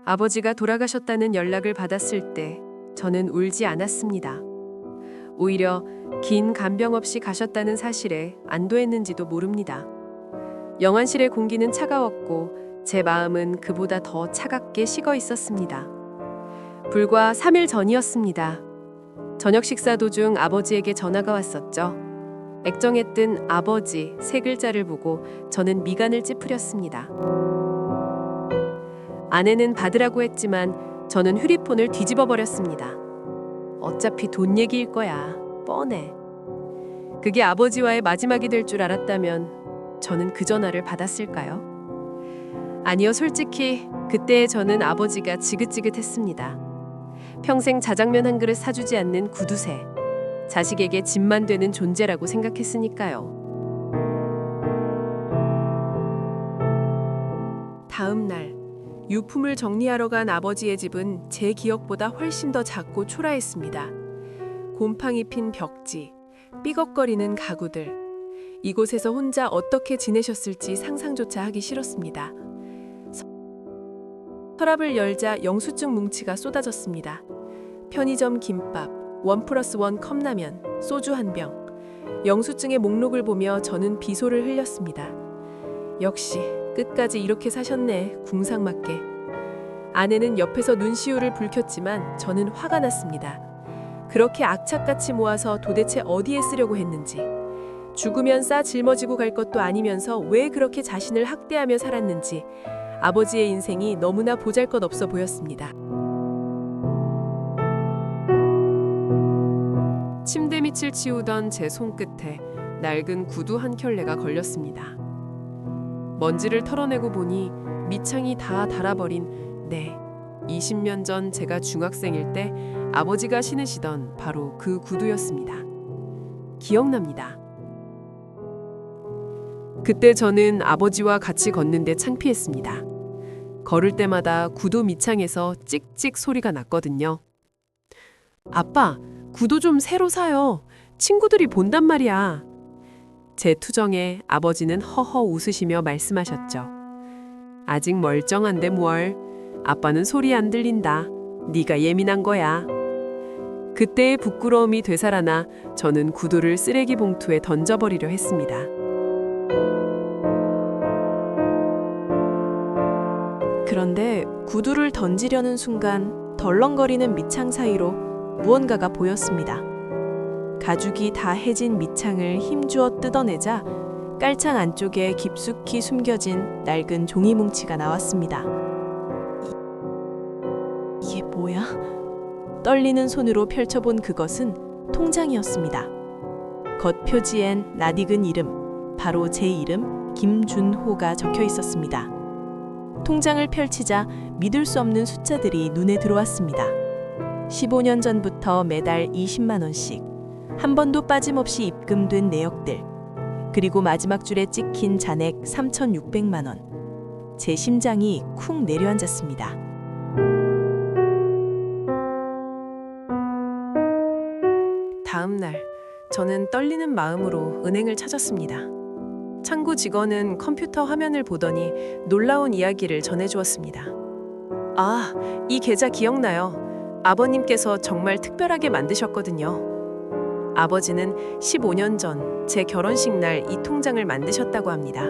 아버지가 돌아가셨다는 연락을 받았을 때 저는 울지 않았습니다. 오히려 긴 간병 없이 가셨다는 사실에 안도했는지도 모릅니다. 영안실의 공기는 차가웠고 제 마음은 그보다 더 차갑게 식어 있었습니다. 불과 3일 전이었습니다. 저녁 식사 도중 아버지에게 전화가 왔었죠. 액정에 뜬 아버지 세 글자를 보고 저는 미간을 찌푸렸습니다. 아내는 받으라고 했지만 저는 휴대폰을 뒤집어 버렸습니다. 어차피 돈 얘기일 거야. 뻔해. 그게 아버지와의 마지막이 될 줄 알았다면 저는 그 전화를 받았을까요? 아니요, 솔직히 그때의 저는 아버지가 지긋지긋했습니다. 평생 자장면 한 그릇 사주지 않는 구두쇠. 자식에게 짐만 되는 존재라고 생각했으니까요. 다음 날 유품을 정리하러 간 아버지의 집은 제 기억보다 훨씬 더 작고 초라했습니다. 곰팡이 핀 벽지, 삐걱거리는 가구들. 이곳에서 혼자 어떻게 지내셨을지 상상조차 하기 싫었습니다. 서랍을 열자 영수증 뭉치가 쏟아졌습니다. 편의점 김밥, 1+1 컵라면, 소주 한 병. 영수증의 목록을 보며 저는 비소를 흘렸습니다. 역시 끝까지 이렇게 사셨네, 궁상맞게. 아내는 옆에서 눈시울을 붉혔지만 저는 화가 났습니다. 그렇게 악착같이 모아서 도대체 어디에 쓰려고 했는지. 죽으면 싸 짊어지고 갈 것도 아니면서 왜 그렇게 자신을 학대하며 살았는지. 아버지의 인생이 너무나 보잘것없어 보였습니다. 침대 밑을 치우던 제 손끝에 낡은 구두 한 켤레가 걸렸습니다. 먼지를 털어내고 보니 밑창이 다 닳아버린 20년 전 제가 중학생일 때 아버지가 신으시던 바로 그 구두였습니다. 기억납니다. 그때 저는 아버지와 같이 걷는데 창피했습니다. 걸을 때마다 구두 밑창에서 찍찍 소리가 났거든요. 아빠, 구두 좀 새로 사요. 친구들이 본단 말이야. 제 투정에 아버지는 허허 웃으시며 말씀하셨죠. 아직 멀쩡한데 뭘. 아빠는 소리 안 들린다. 네가 예민한 거야. 그때의 부끄러움이 되살아나 저는 구두를 쓰레기 봉투에 던져버리려 했습니다. 그런데 구두를 던지려는 순간 덜렁거리는 밑창 사이로 무언가가 보였습니다. 가죽이 다 해진 밑창을 힘주어 뜯어내자 깔창 안쪽에 깊숙이 숨겨진 낡은 종이 뭉치가 나왔습니다. 이게 뭐야? 떨리는 손으로 펼쳐본 그것은 통장이었습니다. 겉표지엔 낯익은 이름, 바로 제 이름 김준호가 적혀 있었습니다. 통장을 펼치자 믿을 수 없는 숫자들이 눈에 들어왔습니다. 15년 전부터 매달 20만 원씩 한 번도 빠짐없이 입금된 내역들, 그리고 마지막 줄에 찍힌 잔액 3,600만 원. 제 심장이 쿵 내려앉았습니다. 다음 날 저는 떨리는 마음으로 은행을 찾았습니다. 창구 직원은 컴퓨터 화면을 보더니 놀라운 이야기를 전해주었습니다. 아, 이 계좌 기억나요. 아버님께서 정말 특별하게 만드셨거든요. 아버지는 15년 전 제 결혼식 날 이 통장을 만드셨다고 합니다.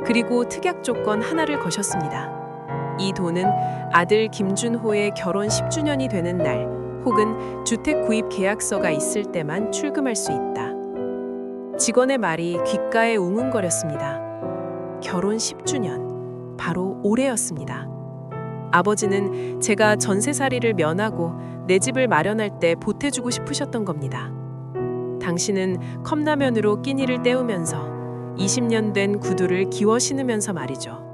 그리고 특약 조건 하나를 거셨습니다. 이 돈은 아들 김준호의 결혼 10주년이 되는 날 혹은 주택 구입 계약서가 있을 때만 출금할 수 있다. 직원의 말이 귓가에 웅웅거렸습니다. 결혼 10주년, 바로 올해였습니다. 아버지는 제가 전세살이를 면하고 내 집을 마련할 때 보태주고 싶으셨던 겁니다. 당신은 컵라면으로 끼니를 때우면서 20년 된 구두를 기워 신으면서 말이죠.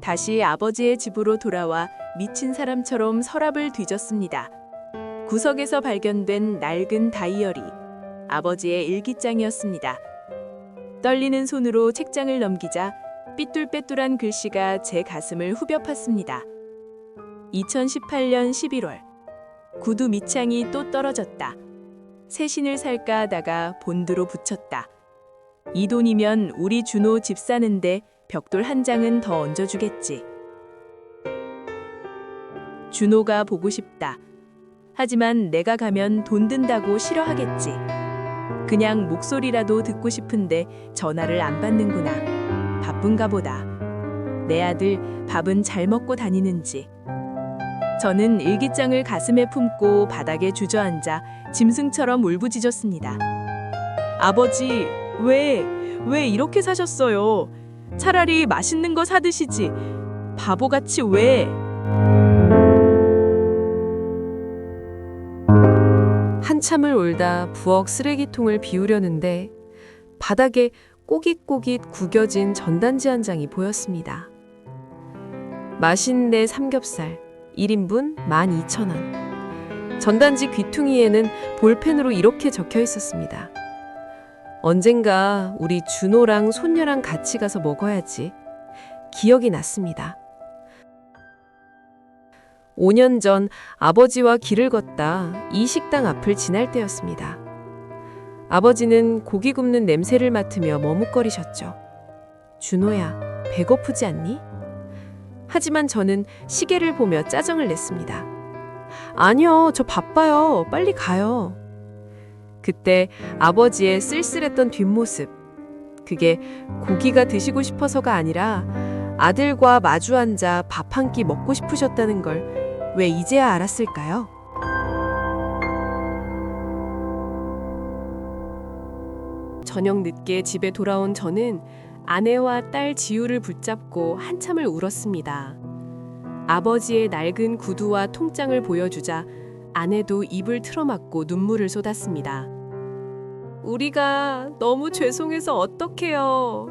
다시 아버지의 집으로 돌아와 미친 사람처럼 서랍을 뒤졌습니다. 구석에서 발견된 낡은 다이어리, 아버지의 일기장이었습니다. 떨리는 손으로 책장을 넘기자 삐뚤빼뚤한 글씨가 제 가슴을 후벼 팠습니다. 2018년 11월, 구두 밑창이 또 떨어졌다. 새 신을 살까 하다가 본드로 붙였다. 이 돈이면 우리 준호 집 사는데 벽돌 한 장은 더 얹어주겠지. 준호가 보고 싶다. 하지만 내가 가면 돈 든다고 싫어하겠지. 그냥 목소리라도 듣고 싶은데 전화를 안 받는구나. 바쁜가 보다. 내 아들 밥은 잘 먹고 다니는지. 저는 일기장을 가슴에 품고 바닥에 주저앉아 짐승처럼 울부짖었습니다. 아버지, 왜 이렇게 사셨어요? 차라리 맛있는 거 사드시지. 바보같이 왜? 한참을 울다 부엌 쓰레기통을 비우려는데 바닥에 꼬깃꼬깃 구겨진 전단지 한 장이 보였습니다. 맛있는 삼겹살 1인분 12,000원. 전단지 귀퉁이에는 볼펜으로 이렇게 적혀 있었습니다. 언젠가 우리 준호랑 손녀랑 같이 가서 먹어야지. 기억이 났습니다. 5년 전 아버지와 길을 걷다 이 식당 앞을 지날 때였습니다. 아버지는 고기 굽는 냄새를 맡으며 머뭇거리셨죠. 준호야, 배고프지 않니? 하지만 저는 시계를 보며 짜증을 냈습니다. 아니요, 저 바빠요. 빨리 가요. 그때 아버지의 쓸쓸했던 뒷모습, 그게 고기가 드시고 싶어서가 아니라 아들과 마주 앉아 밥 한 끼 먹고 싶으셨다는 걸 왜 이제야 알았을까요? 저녁 늦게 집에 돌아온 저는 아내와 딸 지우를 붙잡고 한참을 울었습니다. 아버지의 낡은 구두와 통장을 보여주자 아내도 입을 틀어막고 눈물을 쏟았습니다. 우리가 너무 죄송해서 어떡해요.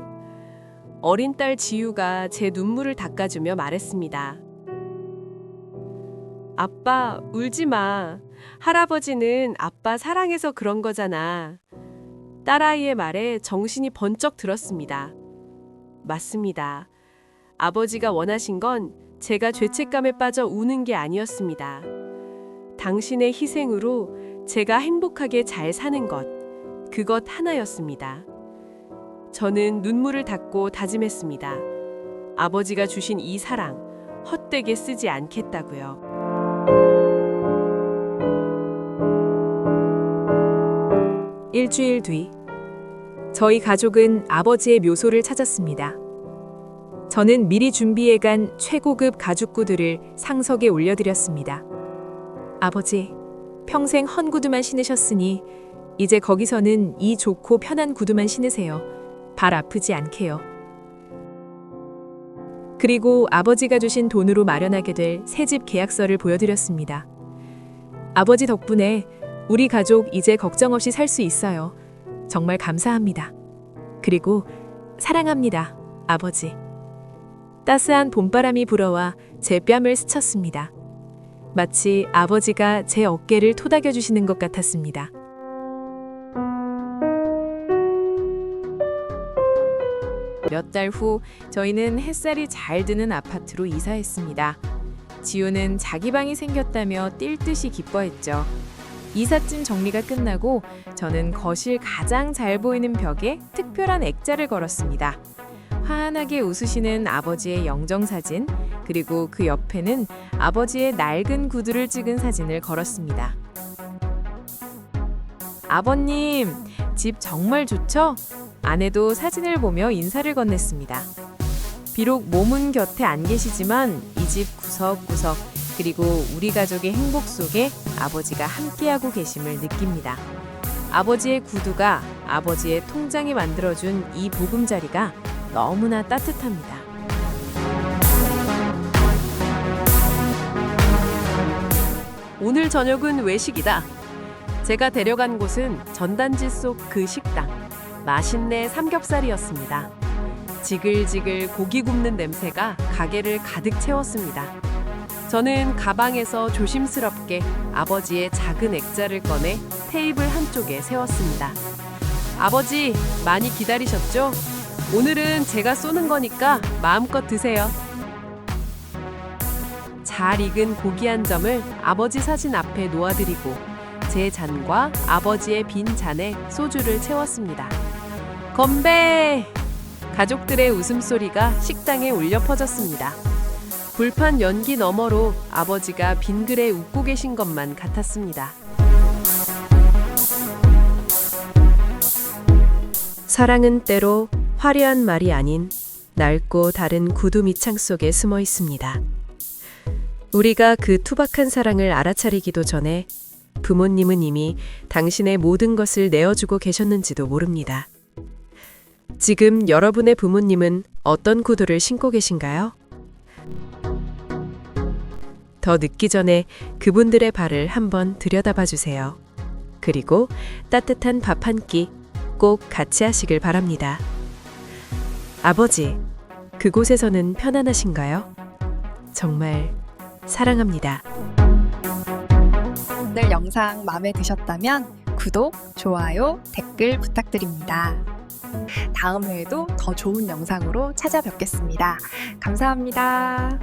어린 딸 지우가 제 눈물을 닦아주며 말했습니다. 아빠, 울지 마. 할아버지는 아빠 사랑해서 그런 거잖아. 딸아이의 말에 정신이 번쩍 들었습니다. 맞습니다. 아버지가 원하신 건 제가 죄책감에 빠져 우는 게 아니었습니다. 당신의 희생으로 제가 행복하게 잘 사는 것, 그것 하나였습니다. 저는 눈물을 닦고 다짐했습니다. 아버지가 주신 이 사랑, 헛되게 쓰지 않겠다고요. 일주일 뒤, 저희 가족은 아버지의 묘소를 찾았습니다. 저는 미리 준비해간 최고급 가죽구두를 상석에 올려드렸습니다. 아버지, 평생 헌 구두만 신으셨으니 이제 거기서는 이 좋고 편한 구두만 신으세요. 발 아프지 않게요. 그리고 아버지가 주신 돈으로 마련하게 될 새집 계약서를 보여드렸습니다. 아버지 덕분에 우리 가족 이제 걱정 없이 살 수 있어요. 정말 감사합니다. 그리고 사랑합니다, 아버지. 따스한 봄바람이 불어와 제 뺨을 스쳤습니다. 마치 아버지가 제 어깨를 토닥여 주시는 것 같았습니다. 몇 달 후 저희는 햇살이 잘 드는 아파트로 이사했습니다. 지우는 자기 방이 생겼다며 뛸 듯이 기뻐했죠. 이삿짐 정리가 끝나고 저는 거실 가장 잘 보이는 벽에 특별한 액자를 걸었습니다. 환하게 웃으시는 아버지의 영정사진, 그리고 그 옆에는 아버지의 낡은 구두를 찍은 사진을 걸었습니다. 아버님, 집 정말 좋죠? 아내도 사진을 보며 인사를 건넸습니다. 비록 몸은 곁에 안 계시지만 이 집 구석구석, 그리고 우리 가족의 행복 속에 아버지가 함께하고 계심을 느낍니다. 아버지의 구두가 아버지의 통장이 만들어준 이 보금자리가 너무나 따뜻합니다. 오늘 저녁은 외식이다. 제가 데려간 곳은 전단지 속 그 식당, 맛있네 삼겹살이었습니다. 지글지글 고기 굽는 냄새가 가게를 가득 채웠습니다. 저는 가방에서 조심스럽게 아버지의 작은 액자를 꺼내 테이블 한쪽에 세웠습니다. 아버지, 많이 기다리셨죠? 오늘은 제가 쏘는 거니까 마음껏 드세요. 잘 익은 고기 한 점을 아버지 사진 앞에 놓아드리고 제 잔과 아버지의 빈 잔에 소주를 채웠습니다. 건배! 가족들의 웃음소리가 식당에 울려 퍼졌습니다. 불판 연기 너머로 아버지가 빙그레 웃고 계신 것만 같았습니다. 사랑은 때로 화려한 말이 아닌 낡고 다른 구두 밑창 속에 숨어 있습니다. 우리가 그 투박한 사랑을 알아차리기도 전에 부모님은 이미 당신의 모든 것을 내어주고 계셨는지도 모릅니다. 지금 여러분의 부모님은 어떤 구두를 신고 계신가요? 더 늦기 전에 그분들의 발을 한번 들여다봐 주세요. 그리고 따뜻한 밥 한 끼 꼭 같이 하시길 바랍니다. 아버지, 그곳에서는 편안하신가요? 정말 사랑합니다. 오늘 영상 마음에 드셨다면 구독, 좋아요, 댓글 부탁드립니다. 다음 회에도 더 좋은 영상으로 찾아뵙겠습니다. 감사합니다.